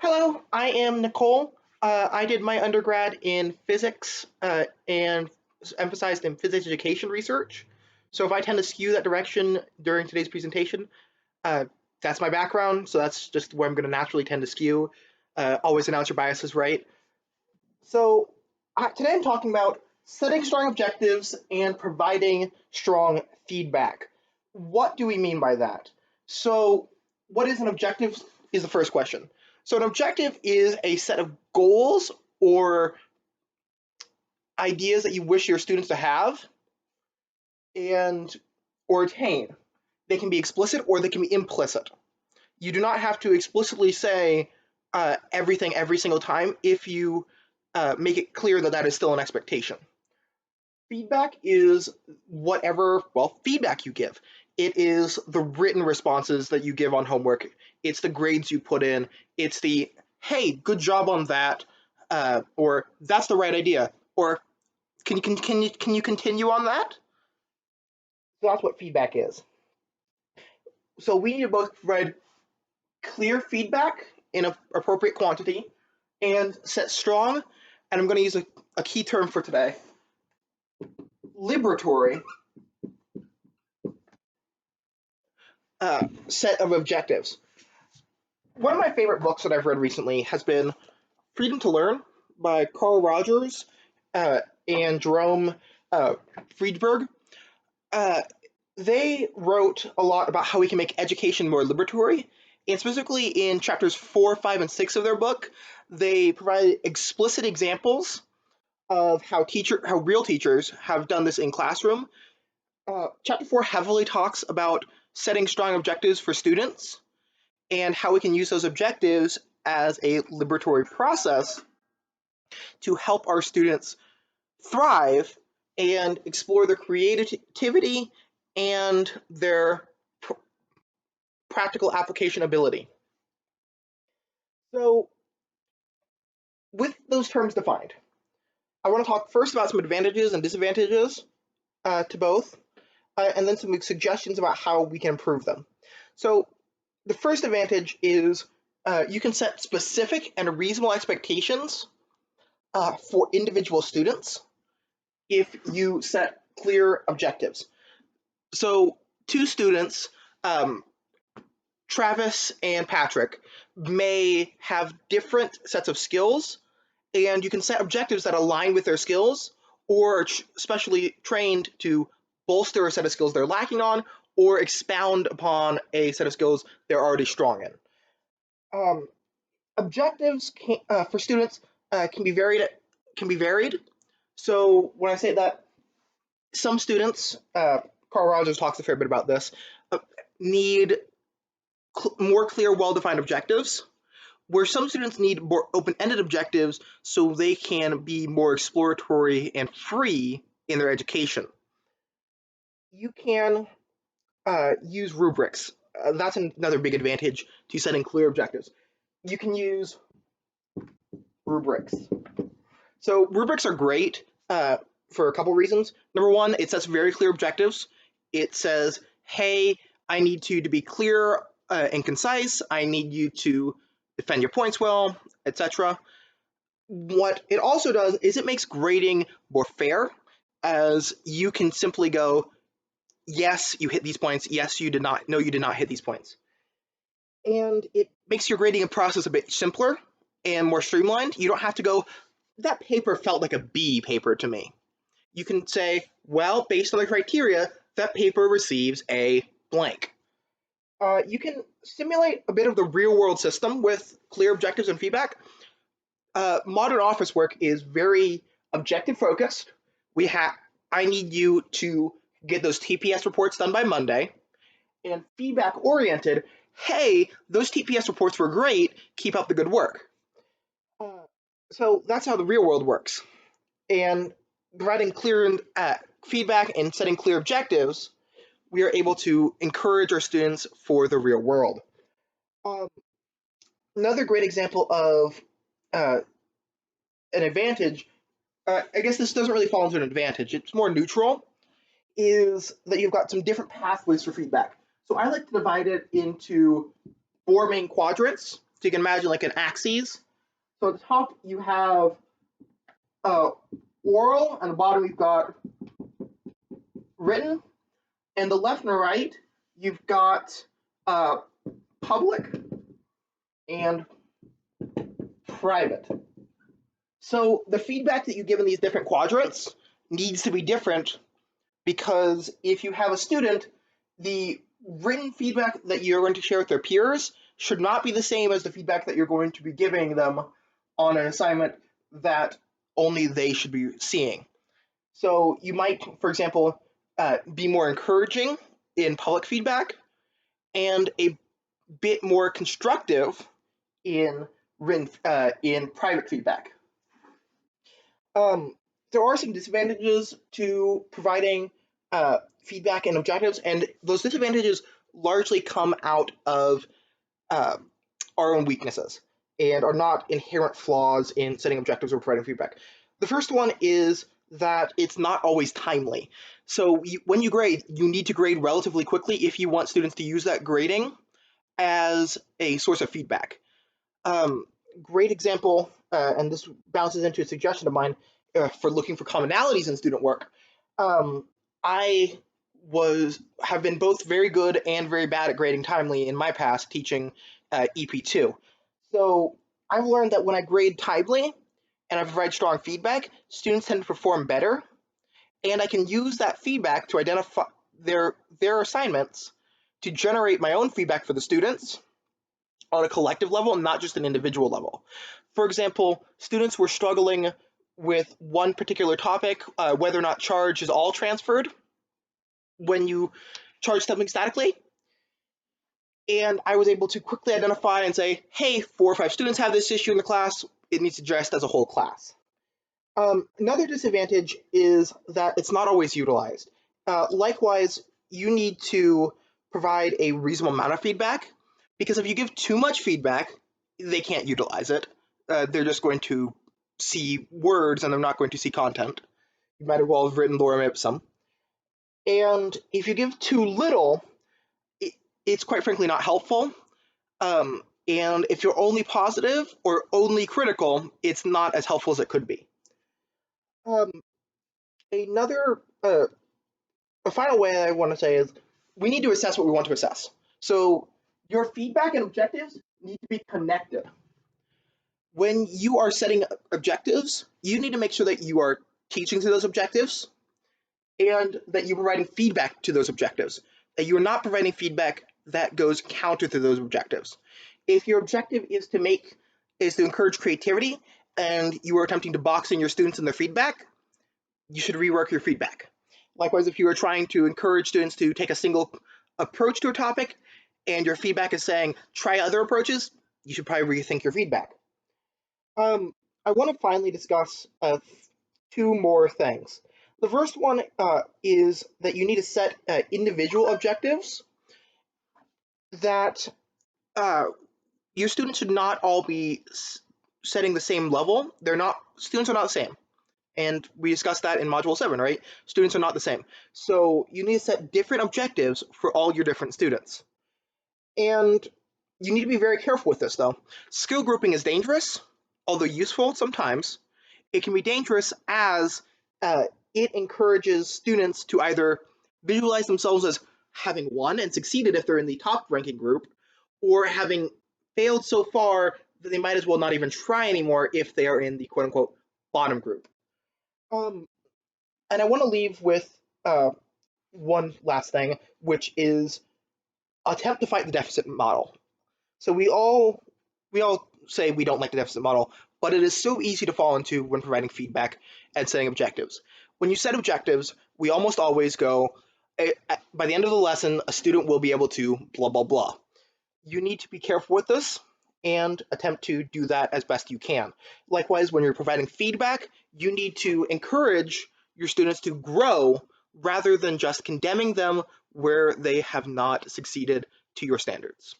Hello, I am Nicole. I did my undergrad in physics and emphasized in physics education research. So if I tend to skew that direction during today's presentation, uh, that's my background. So that's just where I'm going to naturally tend to skew. Always announce your biases, right? So today I'm talking about setting strong objectives and providing strong feedback. What do we mean by that? So, what is an objective is the first question. So, an objective is a set of goals or ideas that you wish your students to have and or attain. They can be explicit or they can be implicit. You do not have to explicitly say everything every single time if you make it clear that that is still an expectation. Feedback is whatever, well, feedback you give. It is the written responses that you give on homework. It's the grades you put in. It's the, hey, good job on that, or that's the right idea, or can you continue on that? So that's what feedback is. So we need to both provide clear feedback in an appropriate quantity and set strong, and I'm going to use a key term for today, liberatory set of objectives. One of my favorite books that I've read recently has been Freedom to Learn by Carl Rogers and Jerome Friedberg. They wrote a lot about how we can make education more liberatory, and specifically in chapters 4, 5, and 6 of their book, they provide explicit examples of how real teachers have done this in classroom. Chapter 4 heavily talks about setting strong objectives for students and how we can use those objectives as a liberatory process to help our students thrive and explore their creativity and their practical application ability. So, with those terms defined, I want to talk first about some advantages and disadvantages to both, and then some suggestions about how we can improve them. So, the first advantage is you can set specific and reasonable expectations for individual students if you set clear objectives. So, two students, Travis and Patrick, may have different sets of skills, and you can set objectives that align with their skills or are specially trained to bolster a set of skills they're lacking on or expound upon a set of skills they're already strong in. Objectives for students can be varied. So when I say that, some students, Carl Rogers talks a fair bit about this, need more clear, well-defined objectives, where some students need more open-ended objectives so they can be more exploratory and free in their education. You can use rubrics. That's another big advantage to setting clear objectives. You can use rubrics. So rubrics are great for a couple reasons. Number one, it sets very clear objectives. It says, hey, I need you to be clear and concise. I need you to defend your points well, etc. What it also does is it makes grading more fair, as you can simply go, yes, you hit these points, yes, you did not, no, you did not hit these points. And it makes your grading process a bit simpler and more streamlined. You don't have to go, that paper felt like a B paper to me. You can say, well, based on the criteria, that paper receives a blank. You can simulate a bit of the real world system with clear objectives and feedback. Modern office work is very objective focused. I need you to get those TPS reports done by Monday, and feedback oriented. Hey, those TPS reports were great. Keep up the good work. So that's how the real world works. And providing clear feedback and setting clear objectives, we are able to encourage our students for the real world. Another great example of an advantage, I guess this doesn't really fall into an advantage, it's more neutral, is that you've got some different pathways for feedback. So I like to divide it into 4 main quadrants. you can imagine like an axis. So at the top you have oral, and the bottom you've got written, and the left and the right you've got public and private. So the feedback that you give in these different quadrants needs to be different, because if you have a student, the written feedback that you're going to share with their peers should not be the same as the feedback that you're going to be giving them on an assignment that only they should be seeing. So you might, for example, be more encouraging in public feedback and a bit more constructive in private feedback. There are some disadvantages to providing feedback and objectives, and those disadvantages largely come out of our own weaknesses and are not inherent flaws in setting objectives or providing feedback. The first one is that it's not always timely. So when you grade, you need to grade relatively quickly if you want students to use that grading as a source of feedback. Great example, and this bounces into a suggestion of mine for looking for commonalities in student work. I have been both very good and very bad at grading timely in my past teaching EP2. So I've learned that when I grade timely and I provide strong feedback, students tend to perform better, and I can use that feedback to identify their assignments to generate my own feedback for the students on a collective level and not just an individual level. For example, students were struggling with one particular topic, whether or not charge is all transferred when you charge something statically. And I was able to quickly identify and say, hey, 4 or 5 students have this issue in the class, it needs to be addressed as a whole class. Another disadvantage is that it's not always utilized. Likewise, you need to provide a reasonable amount of feedback, because if you give too much feedback, they can't utilize it. They're just going to see words and they're not going to see content. You might as well have written lorem ipsum. And if you give too little, it's quite frankly not helpful. And if you're only positive or only critical, it's not as helpful as it could be. A final way I want to say is we need to assess what we want to assess. So your feedback and objectives need to be connected. When you are setting objectives, you need to make sure that you are teaching to those objectives and that you're providing feedback to those objectives, that you're not providing feedback that goes counter to those objectives. If your objective is to encourage creativity and you are attempting to box in your students and their feedback, you should rework your feedback. Likewise, if you are trying to encourage students to take a single approach to a topic and your feedback is saying try other approaches, you should probably rethink your feedback. I want to finally discuss 2 more things. The first one is that you need to set individual objectives that your students should not all be setting the same level. Students are not the same. And we discussed that in Module 7, right? Students are not the same. So you need to set different objectives for all your different students. And you need to be very careful with this, though. Skill grouping is dangerous, although useful sometimes. It can be dangerous as it encourages students to either visualize themselves as having won and succeeded if they're in the top ranking group, or having failed so far that they might as well not even try anymore if they are in the quote-unquote bottom group. And I want to leave with one last thing, which is attempt to fight the deficit model. So we all say we don't like the deficit model, but it is so easy to fall into when providing feedback and setting objectives. When you set objectives, we almost always go, by the end of the lesson, a student will be able to blah, blah, blah. You need to be careful with this and attempt to do that as best you can. Likewise, when you're providing feedback, you need to encourage your students to grow rather than just condemning them where they have not succeeded to your standards.